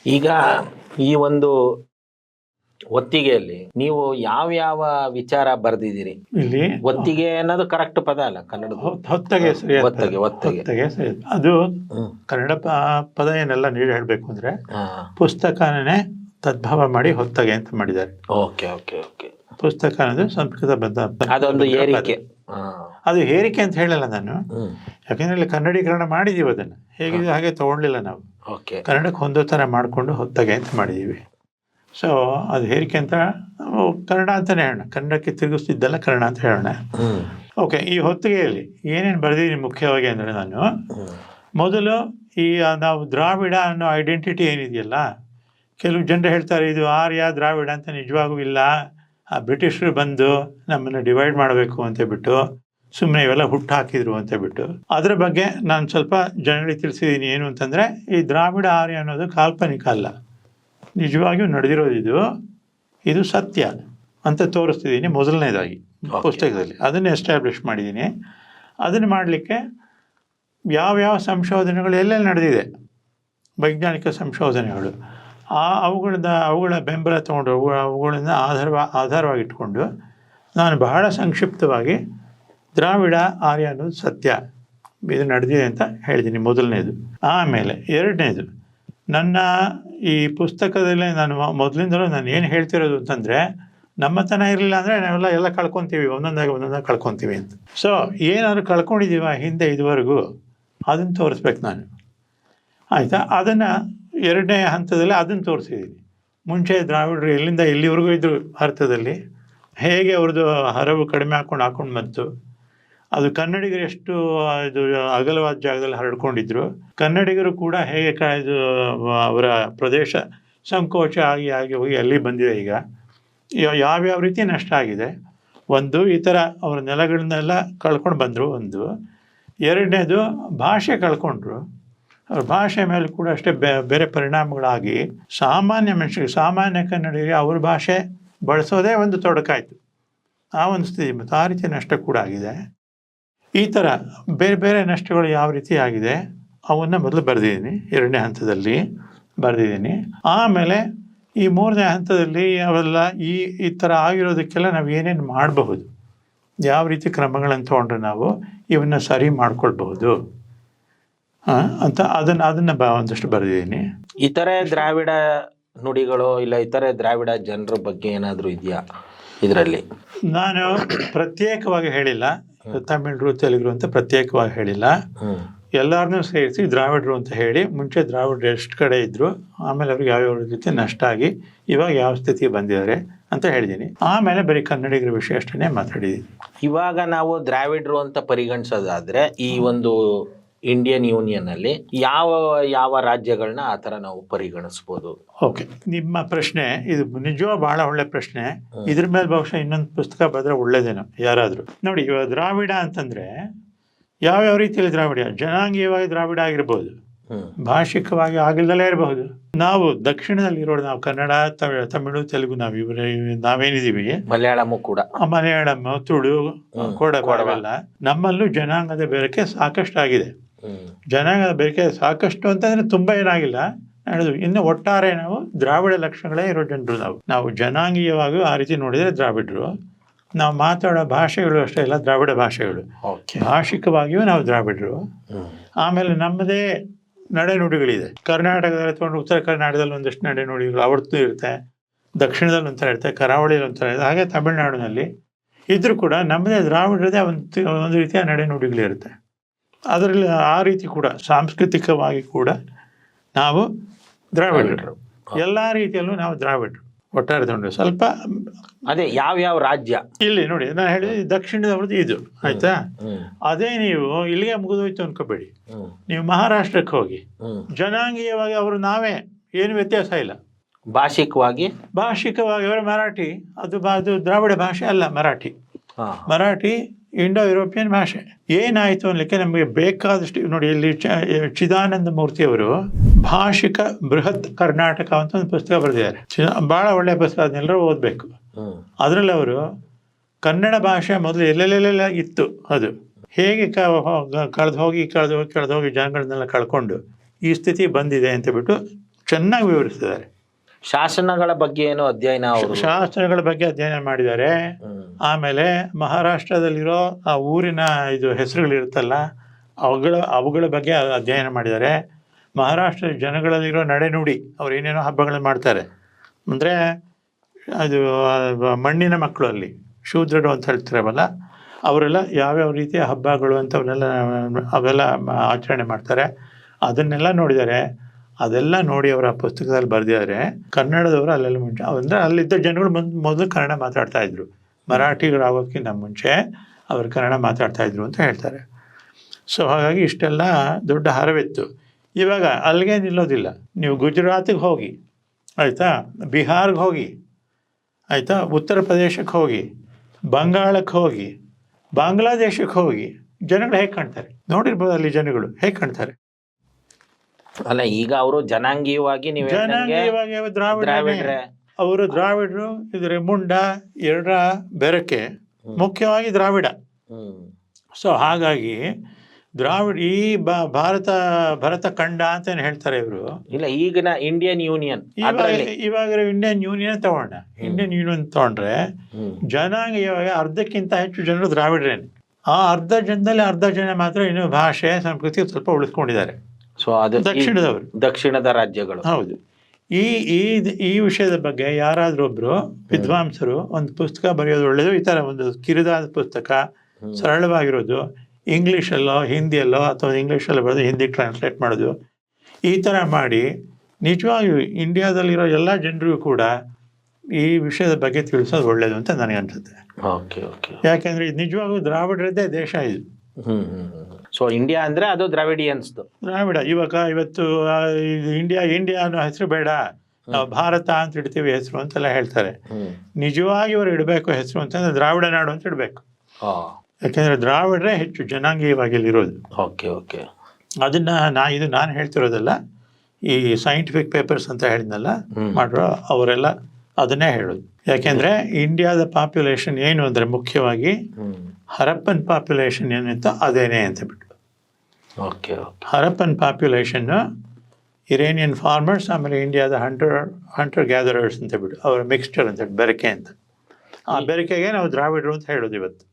ಈಗ ಈ ಒಂದು ಒತ್ತಿಗೆಯಲ್ಲಿ ನೀವು ಯಾವ ವಿಚಾರ ಬರೆದಿದ್ದೀರಿ? ಇಲ್ಲಿ ಒತ್ತಿಗೆ ಅನ್ನೋದು ಕರೆಕ್ಟ್ ಪದ ಅಲ್ಲ ಕನ್ನಡದ. ಹೊತ್ತಗೆ ಸರಿಯಾದ ಒತ್ತಿಗೆ ಹೊತ್ತಗೆ ಸರಿ. ಅದು ಕನ್ನಡ ಪದ ಏನೆಲ್ಲ ನೀಡಿ ಹೇಳಬೇಕು ಅಂದ್ರೆ ಪುಸ್ತಕನೇ ತದ್ಭವ ಮಾಡಿ ಹೊತ್ತಗೆ ಅಂತ ಮಾಡಿದ್ದಾರೆ. Okay okay okay. ಪುಸ್ತಕ ಅನ್ನೋದು ಸಂಸ್ಕೃತ ಬಂದ ಅದೊಂದು ಏರಿಕೆ. ಅದು ಹೇರಿಕೆ ಅಂತ ಹೇಳಲ್ಲ ನಾನು, ಯಾಕೆಂದ್ರೆ ಇಲ್ಲಿ ಕನ್ನಡೀಕರಣ ಮಾಡಿದೀವಿ, ಅದನ್ನು ಹೇಗಿದೆ ಹಾಗೆ ತಗೊಳ್ಳಿಲ್ಲ ನಾವು. ಕನ್ನಡಕ್ಕೆ ಹೊಂದೋ ಥರ ಮಾಡಿಕೊಂಡು ಹೊತ್ತಗೆ ಅಂತ ಮಾಡಿದ್ದೀವಿ. ಸೊ ಅದು ಹೇರಿಕೆ ಅಂತ ಕನ್ನಡ ಅಂತಲೇ ಹೇಳೋಣ, ಕನ್ನಡಕ್ಕೆ ತಿರುಗಿಸ್ತಿದ್ದಲ್ಲ ಕನ್ನಡ ಅಂತ ಹೇಳೋಣ. ಓಕೆ, ಈ ಹೊತ್ತಿಗೆಯಲ್ಲಿ ಏನೇನು ಬರೆದಿದ್ದೀನಿ ಮುಖ್ಯವಾಗಿ ಅಂದರೆ, ನಾನು ಮೊದಲು ಈ ನಾವು ದ್ರಾವಿಡ ಅನ್ನೋ ಐಡೆಂಟಿಟಿ ಏನಿದೆಯಲ್ಲ, ಕೆಲವು ಜನರು ಹೇಳ್ತಾರೆ ಇದು ಆರ್ಯ ದ್ರಾವಿಡ ಅಂತ. ನಿಜವಾಗೂ ಇಲ್ಲ, ಆ ಬ್ರಿಟಿಷರು ಬಂದು ನಮ್ಮನ್ನು ಡಿವೈಡ್ ಮಾಡಬೇಕು ಅಂತ ಬಿಟ್ಟು ಸುಮ್ಮನೆ ಇವೆಲ್ಲ ಹುಟ್ಟು ಹಾಕಿದ್ರು ಅಂತ ಬಿಟ್ಟು, ಅದರ ಬಗ್ಗೆ ನಾನು ಸ್ವಲ್ಪ ಜನರಿಗೆ ತಿಳಿಸಿದ್ದೀನಿ. ಏನು ಅಂತಂದರೆ, ಈ ದ್ರಾವಿಡ ಆರ್ಯ ಅನ್ನೋದು ಕಾಲ್ಪನಿಕ ಅಲ್ಲ, ನಿಜವಾಗಿಯೂ ನಡೆದಿರೋದು ಇದು ಸತ್ಯ ಅಂತ ತೋರಿಸ್ತಿದ್ದೀನಿ ಮೊದಲನೇದಾಗಿ ಪುಸ್ತಕದಲ್ಲಿ. ಅದನ್ನು ಎಸ್ಟಾಬ್ಲಿಷ್ ಮಾಡಿದ್ದೀನಿ. ಅದನ್ನು ಮಾಡಲಿಕ್ಕೆ ಯಾವ್ಯಾವ ಸಂಶೋಧನೆಗಳು ಎಲ್ಲೆಲ್ಲಿ ನಡೆದಿದೆ, ವೈಜ್ಞಾನಿಕ ಸಂಶೋಧನೆಗಳು, ಅವುಗಳ ಬೆಂಬಲ ತಗೊಂಡು ಅವುಗಳನ್ನು ಆಧಾರವಾಗಿಟ್ಕೊಂಡು ನಾನು ಬಹಳ ಸಂಕ್ಷಿಪ್ತವಾಗಿ ದ್ರಾವಿಡ ಆರ್ಯ ಅನ್ನೋದು ಸತ್ಯ, ಇದು ನಡೆದಿದೆ ಅಂತ ಹೇಳಿದ್ದೀನಿ ಮೊದಲನೇದು. ಆಮೇಲೆ ಎರಡನೇದು, ನನ್ನ ಈ ಪುಸ್ತಕದಲ್ಲೇ ನಾನು ಮೊದಲಿಂದಲೂ ನಾನು ಏನು ಹೇಳ್ತಿರೋದು ಅಂತಂದರೆ, ನಮ್ಮತನ ಇರಲಿಲ್ಲ ಅಂದರೆ ನಾವೆಲ್ಲ ಕಳ್ಕೊತೀವಿ, ಒಂದೊಂದಾಗಿ ಕಳ್ಕೊತೀವಿ ಅಂತ. ಸೊ ಏನಾದ್ರು ಕಳ್ಕೊಂಡಿದ್ದೀವ ಹಿಂದೆ ಇದುವರೆಗೂ ಅದನ್ನು ತೋರಿಸ್ಬೇಕು ನಾನು, ಆಯಿತಾ? ಅದನ್ನು ಎರಡನೇ ಹಂತದಲ್ಲಿ ಅದನ್ನು ತೋರಿಸಿದ್ದೀನಿ. ಮುಂಚೆ ದ್ರಾವಿಡರು ಎಲ್ಲಿಂದ ಎಲ್ಲಿವರೆಗೂ ಇದ್ದರು ಭಾರತದಲ್ಲಿ, ಹೇಗೆ ಅವ್ರದ್ದು ಹರವು ಕಡಿಮೆ ಹಾಕೊಂಡು ಬಂತು, ಅದು ಕನ್ನಡಿಗರು ಎಷ್ಟು ಇದು ಅಗಲವಾದ ಜಾಗದಲ್ಲಿ ಹರಡ್ಕೊಂಡಿದ್ರು, ಕನ್ನಡಿಗರು ಕೂಡ ಹೇಗೆ ಇದು ಅವರ ಪ್ರದೇಶ ಸಂಕೋಚ ಆಗಿ ಹೋಗಿ ಅಲ್ಲಿ ಬಂದಿದೆ. ಈಗ ಯಾವ್ಯಾವ ರೀತಿ ನಷ್ಟ ಆಗಿದೆ. ಒಂದು, ಈ ಥರ ಅವರ ನೆಲಗಳನ್ನೆಲ್ಲ ಕಳ್ಕೊಂಡು ಬಂದರು ಒಂದು. ಎರಡನೇದು, ಭಾಷೆ ಕಳ್ಕೊಂಡ್ರು. ಅವ್ರ ಭಾಷೆ ಮೇಲೆ ಕೂಡ ಅಷ್ಟೇ ಬೇರೆ ಪರಿಣಾಮಗಳಾಗಿ ಸಾಮಾನ್ಯ ಮನುಷ್ಯರಿಗೆ, ಸಾಮಾನ್ಯ ಕನ್ನಡಿಗರಿಗೆ ಅವ್ರ ಭಾಷೆ ಬಳಸೋದೇ ಒಂದು ತೊಡಕಾಯಿತು. ಆ ಒಂದು ಸ್ಥಿತಿ ಮತ್ತು ಆ ರೀತಿ ನಷ್ಟ ಕೂಡ ಆಗಿದೆ. ಈ ಥರ ಬೇರೆ ಬೇರೆ ನಷ್ಟಗಳು ಯಾವ ರೀತಿ ಆಗಿದೆ ಅವನ್ನು ಮೊದಲು ಬರೆದಿದ್ದೀನಿ, ಎರಡನೇ ಹಂತದಲ್ಲಿ ಬರೆದಿದ್ದೀನಿ. ಆಮೇಲೆ ಈ ಮೂರನೇ ಹಂತದಲ್ಲಿ ಅವೆಲ್ಲ ಈ ಥರ ಆಗಿರೋದಕ್ಕೆಲ್ಲ ನಾವು ಏನೇನು ಮಾಡಬಹುದು, ಯಾವ ರೀತಿ ಕ್ರಮಗಳನ್ನು ತೊಗೊಂಡ್ರೆ ನಾವು ಇವನ್ನ ಸರಿ ಮಾಡ್ಕೊಳ್ಬಹುದು ಅಂತ ಅದನ್ನು ಒಂದಷ್ಟು ಬರೆದಿದ್ದೀನಿ. ಇತರೆ ದ್ರಾವಿಡ ನುಡಿಗಳು ಇಲ್ಲ ಇತರೆ ದ್ರಾವಿಡ ಜನರ ಬಗ್ಗೆ ಏನಾದರೂ ಇದೆಯಾ ಇದರಲ್ಲಿ? ನಾನು ಪ್ರತ್ಯೇಕವಾಗಿ ಹೇಳಿಲ್ಲ, ತಮಿಳರು ತೆಲುಗರು ಅಂತ ಪ್ರತ್ಯೇಕವಾಗಿ ಹೇಳಿಲ್ಲ, ಎಲ್ಲರನ್ನೂ ಸೇರಿಸಿ ದ್ರಾವಿಡರು ಅಂತ ಹೇಳಿ. ಮುಂಚೆ ದ್ರಾವಿಡರು ಎಷ್ಟು ಕಡೆ ಇದ್ದರು, ಆಮೇಲೆ ಅವ್ರಿಗೆ ಯಾವ್ಯಾವ ರೀತಿ ನಷ್ಟ ಆಗಿ ಇವಾಗ ಯಾವ ಸ್ಥಿತಿಗೆ ಬಂದಿದ್ದಾರೆ ಅಂತ ಹೇಳಿದ್ದೀನಿ. ಆಮೇಲೆ ಬರೀ ಕನ್ನಡಿಗರ ವಿಷಯ ಅಷ್ಟೇ ಮಾತಾಡಿದ್ದೀನಿ. ಇವಾಗ ನಾವು ದ್ರಾವಿಡರು ಅಂತ ಪರಿಗಣಿಸೋದಾದ್ರೆ ಈ ಒಂದು ಇಂಡಿಯನ್ ಯೂನಿಯನ್ ಅಲ್ಲಿ ಯಾವ ರಾಜ್ಯಗಳನ್ನ ಆ ಥರ ನಾವು ಪರಿಗಣಿಸ್ಬೋದು? ಓಕೆ, ನಿಮ್ಮ ಪ್ರಶ್ನೆ ಇದು ನಿಜವಾಗ ಬಹಳ ಒಳ್ಳೆ ಪ್ರಶ್ನೆ. ಇದ್ರ ಮೇಲೆ ಬಹುಶಃ ಇನ್ನೊಂದು ಪುಸ್ತಕ ಬರೆದ್ರೆ ಒಳ್ಳೇದೇನೋ ಯಾರಾದರೂ. ನೋಡಿ, ಇವಾಗ ದ್ರಾವಿಡ ಅಂತಂದ್ರೆ ಯಾವ್ಯಾವ ರೀತಿಯಲ್ಲಿ ದ್ರಾವಿಡ, ಜನಾಂಗೀಯವಾಗಿ ದ್ರಾವಿಡ ಆಗಿರ್ಬೋದು, ಭಾಷಿಕವಾಗಿ ಆಗಿಲ್ದಲೇ ಇರಬಹುದು. ನಾವು ದಕ್ಷಿಣದಲ್ಲಿ ಇರೋದು, ನಾವು ಕನ್ನಡ, ತಮಿಳು, ತೆಲುಗು, ನಾವೇನಿದ್ದೀವಿ, ಮಲಯಾಳಂ ಕೂಡ, ಮಲಯಾಳಂ, ತುಳು, ಕೊಡವೆಲ್ಲ, ನಮ್ಮಲ್ಲೂ ಜನಾಂಗದ ಬೆರಕೆ ಸಾಕಷ್ಟು ಆಗಿದೆ. ಜನಾಂಗದ ಬೆರಕೆ ಸಾಕಷ್ಟು ಅಂತಂದ್ರೆ ತುಂಬಾ ಏನಾಗಿಲ್ಲ ಹೇಳೋದು. ಇನ್ನು ಒಟ್ಟಾರೆ ನಾವು ದ್ರಾವಿಡ ಲಕ್ಷಣಗಳೇ ಇರೋ ಜನರು. ನಾವು ಜನಾಂಗೀಯವಾಗಿ ಆ ರೀತಿ ನೋಡಿದರೆ ದ್ರಾವಿಡರು. ನಾವು ಮಾತಾಡೋ ಭಾಷೆಗಳು ಅಷ್ಟೇ ಇಲ್ಲ ದ್ರಾವಿಡ ಭಾಷೆಗಳು, ಭಾಷಿಕವಾಗಿಯೂ ನಾವು ದ್ರಾವಿಡರು. ಆಮೇಲೆ ನಮ್ಮದೇ ನಡೆನುಡಿಗಳಿದೆ. ಕರ್ನಾಟಕದಲ್ಲಿ ತೊಗೊಂಡು ಉತ್ತರ ಕರ್ನಾಟಕದಲ್ಲಿ ಒಂದಷ್ಟು ನಡೆನುಡಿಗಳು ಅವತ್ತು ಇರುತ್ತೆ, ದಕ್ಷಿಣದಲ್ಲಿ ಒಂಥರ ಇರುತ್ತೆ, ಕರಾವಳಿಯಲ್ಲಿ ಒಂಥರ ಇರುತ್ತೆ, ಹಾಗೆ ತಮಿಳುನಾಡಿನಲ್ಲಿ ಇದ್ರೂ ಕೂಡ ನಮ್ಮದೇ ದ್ರಾವಿಡರದೇ ಒಂದು ರೀತಿಯ ನಡೆನುಡಿಗಳಿರುತ್ತೆ. ಅದರಲ್ಲಿ ಆ ರೀತಿ ಕೂಡ ಸಾಂಸ್ಕೃತಿಕವಾಗಿ ಕೂಡ ನಾವು ದ್ರಾವಿಡರು, ಎಲ್ಲ ರೀತಿಯಲ್ಲೂ ನಾವು ದ್ರಾವಿಡರು ಒಟ್ಟಾರೆ ತಗೊಂಡ್ರೆ. ಸ್ವಲ್ಪ ಅದೇ ಯಾವ ರಾಜ್ಯ ಇಲ್ಲಿ ನೋಡಿ, ನಾನು ಹೇಳಿದ ದಕ್ಷಿಣದವ್ರದ್ದು ಇದು ಆಯ್ತಾ. ಅದೇ ನೀವು ಇಲ್ಲಿಗೆ ಮುಗಿದೋಯ್ತು ಅನ್ಕೋಬೇಡಿ. ನೀವು ಮಹಾರಾಷ್ಟ್ರಕ್ಕೆ ಹೋಗಿ, ಜನಾಂಗೀಯವಾಗಿ ಅವರು ನಾವೇ, ಏನು ವ್ಯತ್ಯಾಸ ಇಲ್ಲ. ಭಾಷಿಕವಾಗಿ ಅವರು ಮರಾಠಿ, ಅದು ದ್ರಾವಿಡ ಭಾಷೆ ಅಲ್ಲ. ಮರಾಠಿ ಇಂಡೋ ಯುರೋಪಿಯನ್ ಭಾಷೆ. ಏನಾಯಿತು ಅನ್ಲಿಕ್ಕೆ ನಮಗೆ ಬೇಕಾದಷ್ಟು ನೋಡಿ, ಇಲ್ಲಿ ಚಿದಾನಂದ ಮೂರ್ತಿಯವರು ಭಾಷಿಕ ಬೃಹತ್ ಕರ್ನಾಟಕ ಅಂತ ಒಂದು ಪುಸ್ತಕ ಬರೆದಿದ್ದಾರೆ. ಭಾಳ ಒಳ್ಳೆಯ ಪುಸ್ತಕ, ಅದನ್ನೆಲ್ಲರೂ ಓದಬೇಕು. ಅದರಲ್ಲಿ ಅವರು ಕನ್ನಡ ಭಾಷೆ ಮೊದಲು ಎಲ್ಲೆಲ್ಲೆಲ್ಲ ಇತ್ತು, ಅದು ಹೇಗೆ ಕಳೆದು ಹೋಗಿ ಜನಗಳನ್ನೆಲ್ಲ ಕಳ್ಕೊಂಡು ಈ ಸ್ಥಿತಿ ಬಂದಿದೆ ಅಂತ ಬಿಟ್ಟು ಚೆನ್ನಾಗಿ ವಿವರಿಸಿದ್ದಾರೆ. ಶಾಸನಗಳ ಬಗ್ಗೆ ಏನು ಅಧ್ಯಯನ ಅವರು ಶಾಸ್ತ್ರಗಳ ಬಗ್ಗೆ ಅಧ್ಯಯನ ಮಾಡಿದ್ದಾರೆ. ಆಮೇಲೆ ಮಹಾರಾಷ್ಟ್ರದಲ್ಲಿರೋ ಆ ಊರಿನ ಇದು ಹೆಸರುಗಳಿರುತ್ತಲ್ಲ ಅವುಗಳ ಬಗ್ಗೆ ಅಧ್ಯಯನ ಮಾಡಿದ್ದಾರೆ. ಮಹಾರಾಷ್ಟ್ರದ ಜನಗಳಲ್ಲಿರೋ ನಡೆನುಡಿ, ಅವ್ರು ಏನೇನೋ ಹಬ್ಬಗಳನ್ನು ಮಾಡ್ತಾರೆ, ಅಂದರೆ ಅದು ಮಣ್ಣಿನ ಮಕ್ಕಳು ಅಲ್ಲಿ ಶೂದ್ರರು ಅಂತ ಹೇಳ್ತಾರಲ್ಲ, ಅವರೆಲ್ಲ ಯಾವ್ಯಾವ ರೀತಿಯ ಹಬ್ಬಗಳು ಅಂತವನ್ನೆಲ್ಲ ಅವೆಲ್ಲ ಆಚರಣೆ ಮಾಡ್ತಾರೆ, ಅದನ್ನೆಲ್ಲ ನೋಡಿದ್ದಾರೆ. ಅದೆಲ್ಲ ನೋಡಿ ಅವರ ಪುಸ್ತಕದಲ್ಲಿ ಬರೆದಿದ್ದಾರೆ. ಕನ್ನಡದವರು ಅಲ್ಲೆಲ್ಲ ಮುಂಚೆ ಅಂದರೆ ಅಲ್ಲಿದ್ದ ಜನಗಳು ಮೊದಲು ಕನ್ನಡ ಮಾತಾಡ್ತಾ ಇದ್ರು, ಮರಾಠಿಗಳಾಗೋಕ್ಕಿಂತ ಮುಂಚೆ ಅವರು ಕನ್ನಡ ಮಾತಾಡ್ತಾ ಇದ್ರು ಅಂತ ಹೇಳ್ತಾರೆ. ಸೊ ಹಾಗಾಗಿ ಇಷ್ಟೆಲ್ಲ ದೊಡ್ಡ ಹರವಿತ್ತು. ಇವಾಗ ಅಲ್ಲಿಗೆ ನಿಲ್ಲೋದಿಲ್ಲ, ನೀವು ಗುಜರಾತಿಗೆ ಹೋಗಿ ಆಯಿತಾ, ಬಿಹಾರ್ಗೆ ಹೋಗಿ ಆಯಿತಾ, ಉತ್ತರ ಪ್ರದೇಶಕ್ಕೆ ಹೋಗಿ, ಬಂಗಾಳಕ್ಕೆ ಹೋಗಿ, ಬಾಂಗ್ಲಾದೇಶಕ್ಕೆ ಹೋಗಿ, ಜನಗಳು ಹೇಗೆ ಕಾಣ್ತಾರೆ ನೋಡಿರ್ಬೋದು. ಅಲ್ಲಿ ಜನಗಳು ಹೇಗೆ ಕಾಣ್ತಾರೆ? ಅಲ್ಲ, ಈಗ ಅವರು ಜನಾಂಗೀಯವಾಗಿ ನೀವು ಜನಾಂಗೀಯವಾಗಿ ದ್ರಾವಿಡ್ರೆ, ಅವರು ದ್ರಾವಿಡರು, ಇದ್ರೆ ಮುಂಡ ಎರಡ ಬೆರಕೆ ಮುಖ್ಯವಾಗಿ ದ್ರಾವಿಡ. ಸೊ ಹಾಗಾಗಿ ದ್ರಾವಿಡ ಈ ಭಾರತ ಖಂಡ ಅಂತ ಹೇಳ್ತಾರೆ ಇವರು. ಇಲ್ಲ, ಈಗಿನ ಇಂಡಿಯನ್ ಯೂನಿಯನ್, ಇವಾಗ ಇಂಡಿಯನ್ ಯೂನಿಯನ್ ತಗೊಂಡ, ಇಂಡಿಯನ್ ಯೂನಿಯನ್ ತಗೊಂಡ್ರೆ ಜನಾಂಗೀಯವಾಗಿ ಅರ್ಧಕ್ಕಿಂತ ಹೆಚ್ಚು ಜನರು ದ್ರಾವಿಡ್ರೇನೆ. ಆ ಅರ್ಧ ಜನದಲ್ಲಿ ಅರ್ಧ ಜನ ಮಾತ್ರ ಇನ್ನು ಭಾಷೆ ಸಂಸ್ಕೃತಿ ಸ್ವಲ್ಪ ಉಳಿಸ್ಕೊಂಡಿದ್ದಾರೆ. ಸೊ ಅದು ದಕ್ಷಿಣದವರು, ದಕ್ಷಿಣದ ರಾಜ್ಯಗಳು. ಹೌದು. ಈ ವಿಷಯದ ಬಗ್ಗೆ ಯಾರಾದ್ರೂ ಒಬ್ರು ವಿದ್ವಾಂಸರು ಒಂದು ಪುಸ್ತಕ ಬರೆಯೋದು ಒಳ್ಳೆಯದು. ಈ ಥರ ಒಂದು ಕಿರಿದಾದ ಪುಸ್ತಕ, ಸರಳವಾಗಿರೋದು, ಇಂಗ್ಲೀಷಲ್ಲೋ ಹಿಂದಿಯಲ್ಲೋ ಅಥವಾ ಇಂಗ್ಲೀಷಲ್ಲೋ ಬರೆದು ಹಿಂದಿ ಟ್ರಾನ್ಸ್ಲೇಟ್ ಮಾಡೋದು, ಈ ಥರ ಮಾಡಿ ನಿಜವಾಗಿಯೂ ಇಂಡಿಯಾದಲ್ಲಿರೋ ಎಲ್ಲ ಜನರಿಗೂ ಕೂಡ ಈ ವಿಷಯದ ಬಗ್ಗೆ ತಿಳಿಸೋದು ಒಳ್ಳೆಯದು ಅಂತ ನನಗೆ ಅನ್ಸುತ್ತೆ. Okay okay. ಯಾಕೆಂದರೆ ಇದು ನಿಜವಾಗೂ ದ್ರಾವಿಡರದ್ದೇ ದೇಶ ಇದು. ಸೊ ಇಂಡಿಯಾ ಅಂದರೆ ಅದು ದ್ರಾವಿಡಿಯನ್ಸ್ದು. ದ್ರಾವಿಡ. ಇವತ್ತು ಇಂಡಿಯಾ ಅನ್ನೋ ಹೆಸರು ಬೇಡ, ನಾವು ಭಾರತ ಅಂತ ಇಡ್ತೀವಿ ಹೆಸರು ಅಂತೆಲ್ಲ ಹೇಳ್ತಾರೆ. ನಿಜವಾಗಿ ಅವರು ಇಡಬೇಕು ಹೆಸರು ಅಂತಂದ್ರೆ ದ್ರಾವಿಡ ನಾಡು ಅಂತ ಇಡಬೇಕು. ಯಾಕೆಂದರೆ ದ್ರಾವಿಡರೇ ಹೆಚ್ಚು ಜನಾಂಗೀಯವಾಗಿ ಇಲ್ಲಿರೋದು. Okay okay. ಅದನ್ನು ನಾನು ಹೇಳ್ತಿರೋದಲ್ಲ, ಈ ಸೈಂಟಿಫಿಕ್ ಪೇಪರ್ಸ್ ಅಂತ ಹೇಳಿದ್ನಲ್ಲ ಮಾಡ್ರೋ ಅವರೆಲ್ಲ ಅದನ್ನೇ ಹೇಳೋದು. ಯಾಕೆಂದರೆ ಇಂಡಿಯಾದ ಪಾಪ್ಯುಲೇಷನ್ ಏನು ಅಂದರೆ ಮುಖ್ಯವಾಗಿ ಹರಪ್ಪನ್ ಪಾಪ್ಯುಲೇಷನ್ ಏನಿತ್ತು ಅದೇನೇ ಅಂತ ಬಿಟ್ಟು. ಓಕೆ. ಹರಪ್ಪನ್ ಪಾಪ್ಯುಲೇಷನ್ನು ಇರೇನಿಯನ್ ಫಾರ್ಮರ್ಸ್, ಆಮೇಲೆ ಇಂಡಿಯಾದ ಹಂಟರ್ ಗ್ಯಾದರರ್ಸ್ ಅಂತ ಬಿಟ್ಟು ಅವರ ಮಿಕ್ಸ್ಚರ್ ಅಂತ ಬೆರಕೆ ಅಂತ. ಆ ಬೆರಕೆಗೆ ನಾವು ದ್ರಾವಿಡರು ಅಂತ ಹೇಳೋದು ಇವತ್ತು.